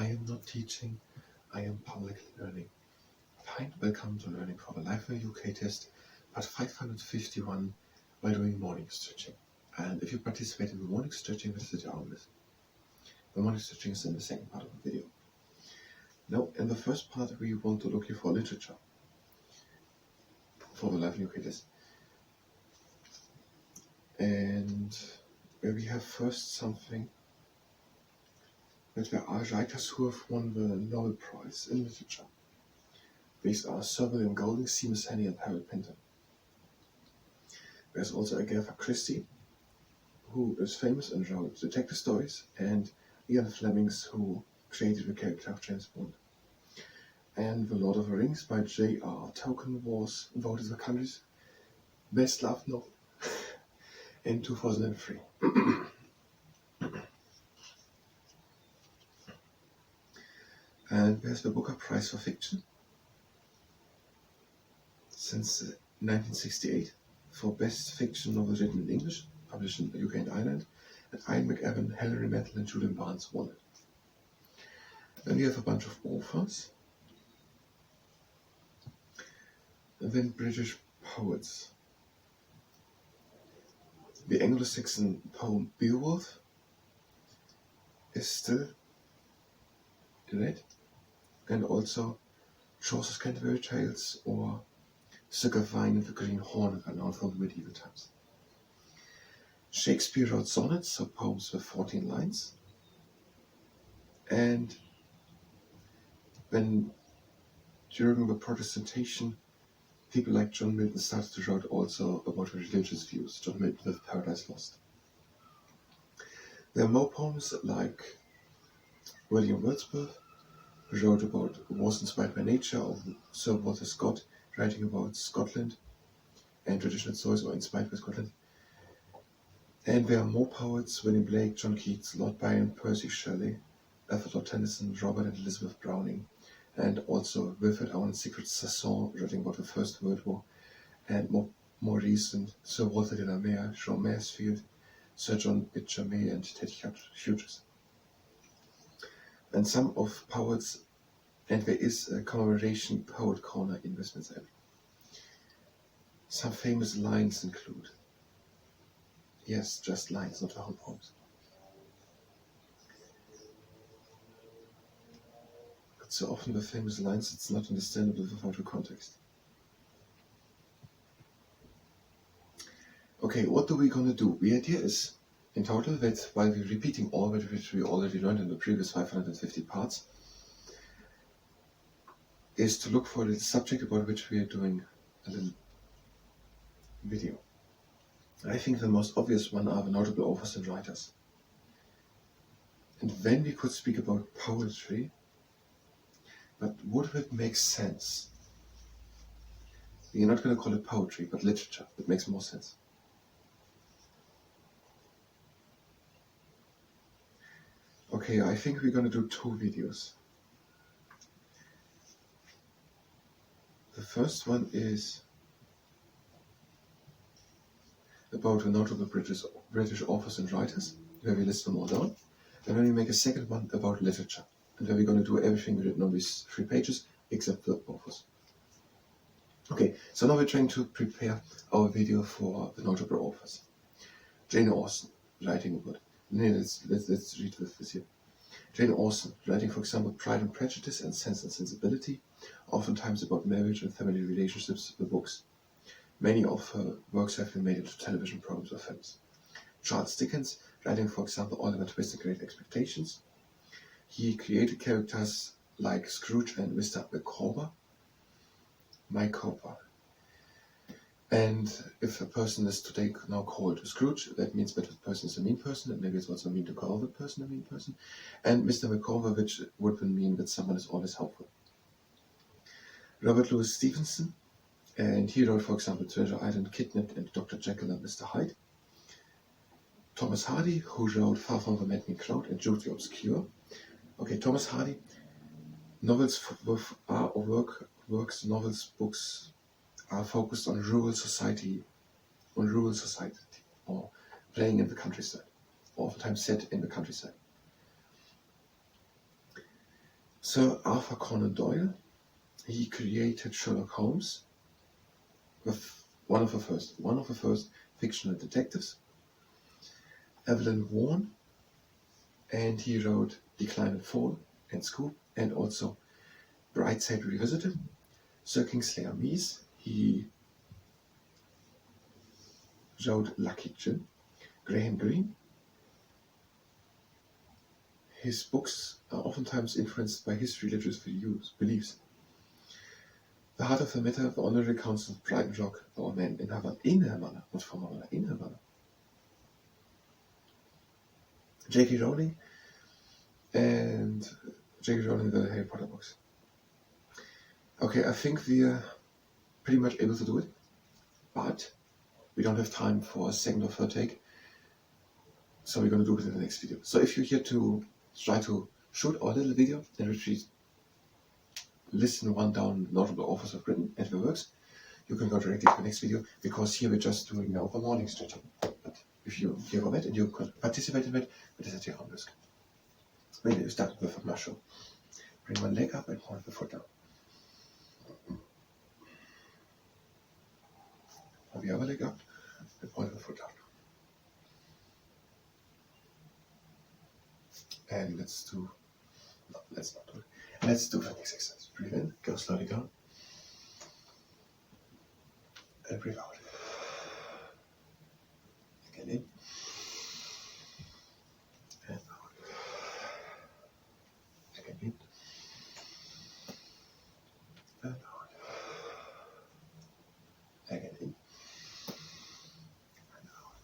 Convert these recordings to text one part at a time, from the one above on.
I am not teaching, I am publicly learning. Fine, welcome to Learning for the Life UK test, part 551 while doing morning stretching. And if you participate in the morning stretching, this is your own list. The morning stretching is in the second part of the video. Now, in the first part, we want to look here for literature for the Life UK test. And where we have first something that there are writers who have won the Nobel Prize in Literature. These are Sir William Golding, Seamus Heaney and Harold Pinter. There's also Agatha Christie, who is famous and wrote detective stories, and Ian Flemings, who created the character of James Bond. And The Lord of the Rings by J.R. Tolkien was voted the country's best loved novel in 2003. And there's the Booker Prize for Fiction since 1968 for Best Fiction Novel Written in English, published in the UK and Ireland, and Ian McEwan, Hilary Mantel and Julian Barnes won it. Then we have a bunch of authors, and then British poets. The Anglo-Saxon poem Beowulf is still read, and also Chaucer's Canterbury Tales or Sir Gawain and the Green Hornet are known from the medieval times. Shakespeare wrote sonnets, so poems with 14 lines, and when during the Protestantation, people like John Milton started to write also about religious views, John Milton with Paradise Lost. There are more poems like William Wordsworth, who wrote about Was Inspired by Nature, or Sir Walter Scott, writing about Scotland and traditional stories, or inspired by Scotland. And there are more poets: William Blake, John Keats, Lord Byron, Percy Shelley, Alfred Lord Tennyson, Robert and Elizabeth Browning, and also Wilfred Owen and Sigrid Sassoon, writing about the First World War, and more recent, Sir Walter de la Mare, Jean Maresfield, Sir John Pitcher May, and Ted Hughes. And some of poets, and there is a commemoration poet corner in Westminster Abbey. Some famous lines include, yes, just lines, not the whole poems. But so often with famous lines, it's not understandable without the context. Okay, what are we gonna do? The idea is, in total, that while we're repeating all that which we already learned in the previous 550 parts, is to look for the subject about which we are doing a little video. I think the most obvious one are the notable authors and writers. And then we could speak about poetry, but would it make sense? We are not going to call it poetry, but literature. It makes more sense. Okay, I think we're going to do two videos. The first one is about the notable British authors and writers, where we list them all down. And then we make a second one about literature, and where we're going to do everything written on these 3 pages, except the authors. Okay, so now we're trying to prepare our video for the notable authors. Jane Austen, writing about, let's read this here. Jane Austen, writing, for example, Pride and Prejudice and Sense and Sensibility, oftentimes about marriage and family relationships, the books. Many of her works have been made into television programs or films. Charles Dickens, writing, for example, Oliver Twist and Great Expectations. He created characters like Scrooge and Mr. Micawber. And if a person is today now called Scrooge, that means that the person is a mean person, and maybe it's also mean to call the person a mean person. And Mr. Micawber, which would mean that someone is always helpful. Robert Louis Stevenson, and he wrote, for example, Treasure Island, Kidnapped, and Dr. Jekyll and Mr. Hyde. Thomas Hardy, who wrote Far From the Maddening Crowd and Jude the Obscure. Okay, Thomas Hardy, novels, books are focused on rural society, or playing in the countryside, or oftentimes set in the countryside. Sir Arthur Conan Doyle, he created Sherlock Holmes with one of the first fictional detectives, Evelyn Vaughan, and he wrote Decline and Fall and Scoop, and also Brightside Revisited. Sir Kingsley Amis, he wrote Lucky Jim. Graham Greene, his books are oftentimes influenced by his religious beliefs. The Heart of the Matter, The Honorary Council of Brighton Rock, Our Man in Havana, not from Havana, in Havana. J.K. Rowling and J.K. Rowling, the Harry Potter books. Okay, I think we're pretty much able to do it, but we don't have time for a second or third take, so we're going to do it in the next video. So if you're here to try to shoot our little video in which we listen one down notable authors of Britain and their works, you can go directly to the next video, because here we're just doing now the morning stretching. But if you hear about it and you can participate in it, it is at your own risk. Maybe you start with a muscle. Bring one leg up and point the foot down. Have the other leg up and point the foot down. And let's not do it. Let's do the next exercise. Breathe in, go slowly down. And breathe out. Again in. And out. Again in. And out. Again in. And out.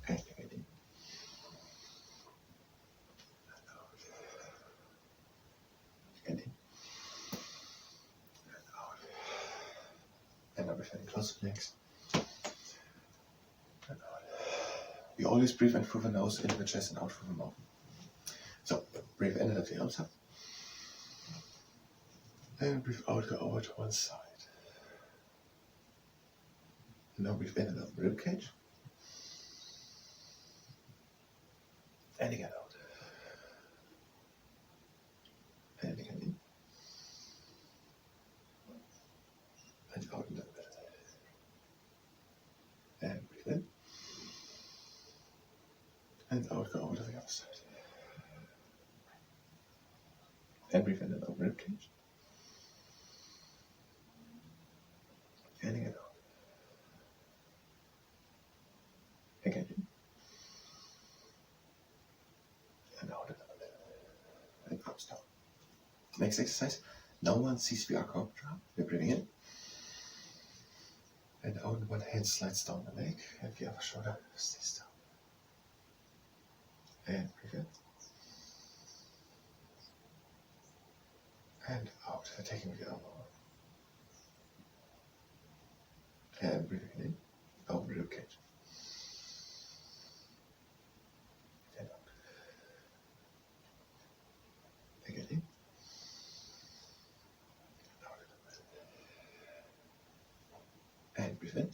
And again in. And out. Again in. And out. And now we're feeling close to the legs. We always breathe in through the nose, into the chest, and out through the mouth. So, breathe in and let the arms up. And breathe out, go over to one side. And now breathe in and out the rib cage. And again out. And again in. And out a little bit. And breathe in. And out, go over to the other side. And breathe in and out, rib cage. And again out. Again in. And out a little bit. And arms down. Next exercise. No one sees the arc out drum. We're breathing in. And out, one hand slides down the leg, and the other shoulder stays down. And breathe in. And out, taking the elbow. And breathing in, over the rib cage. And out. Again in. And out a little bit. And breathe in.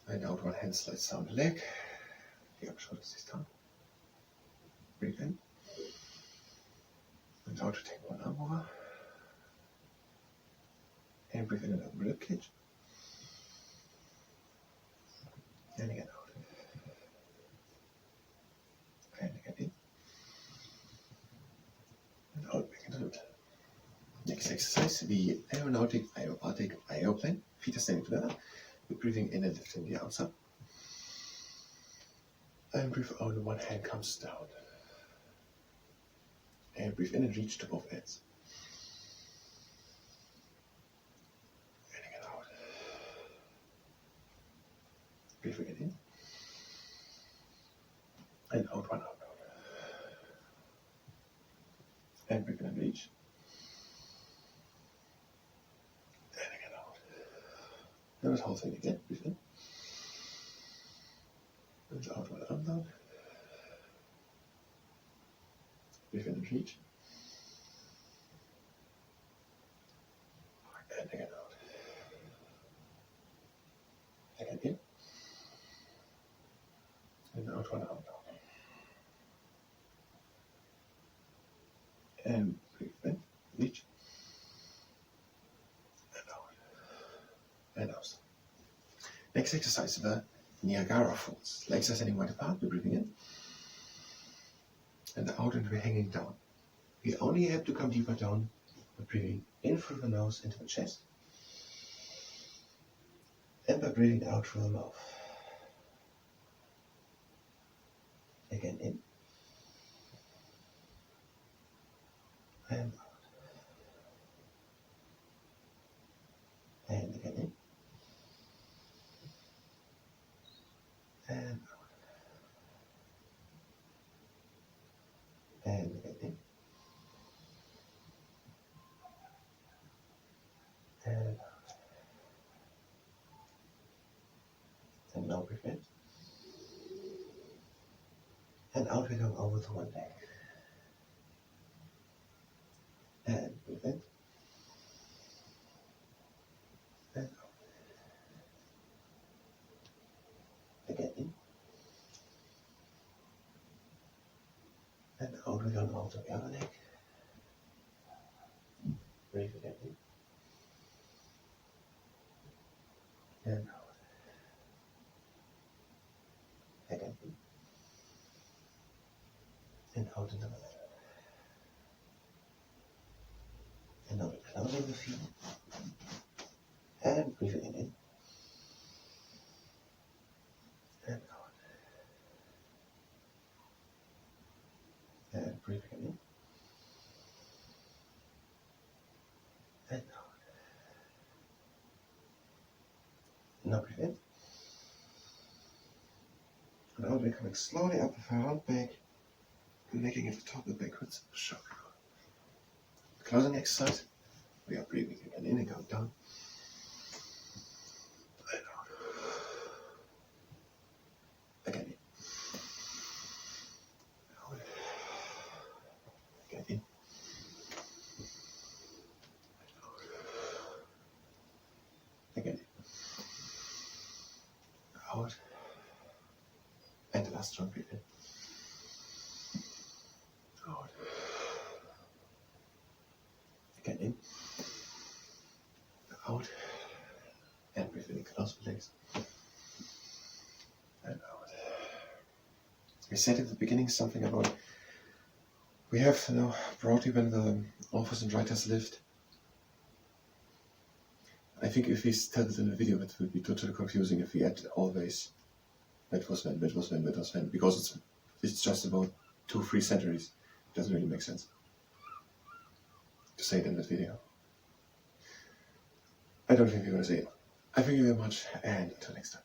And out, one hand slides down the leg. The upper shoulder stays down. Breathe in. And out to take one arm over. And breathe in and out the rib cage. And again out. And again in. And out back into the middle. Next exercise, the aerobatic aeroplane. Feet are standing together. We're breathing in and lifting the arms up. And breathe out, and one hand comes down. And breathe in and reach to both ends. And again out. Breathe again in. And out, one out. And breathe in and reach. And again out. And the whole thing again. Breathe in. And out, one arm down. Breathe in and reach. And again out. Again in. And out, one arm down. and breathe in, reach, and out, and out. Next exercise, the Niagara Falls. Legs are standing wide apart, we're breathing in, and out, and we're hanging down. We only have to come deeper down. We're breathing in through the nose into the chest, and by breathing out through the mouth. Again in, and out, and again in, and out, and again in, and out. And now breathe in. And out we go over to one leg. And breathe in. And out. Again in. And out we go over the other leg. Breathe again in. And out. Again in. And out another leg. And now we're closing the feet. And breathe again in. And out. And breathe again in. And out. Now breathe in. And out we're coming slowly up with our round back, making it the top and backwards. Shoulder. Closing exercise. We are breathing again in and going down. And out. Again in. Out. Again in. And out. Again in. Out. And the last strong breathe in. Out. Again in. Out. And breathe in, close the legs. And out. We said at the beginning something about we have broadly when the authors and writers lived. I think if we tell it in a video, it would be totally confusing if we add always that was when, because it's just about 2-3 centuries. It doesn't really make sense to say it in that video. I don't think we're going to say it. I thank you very much, and until next time.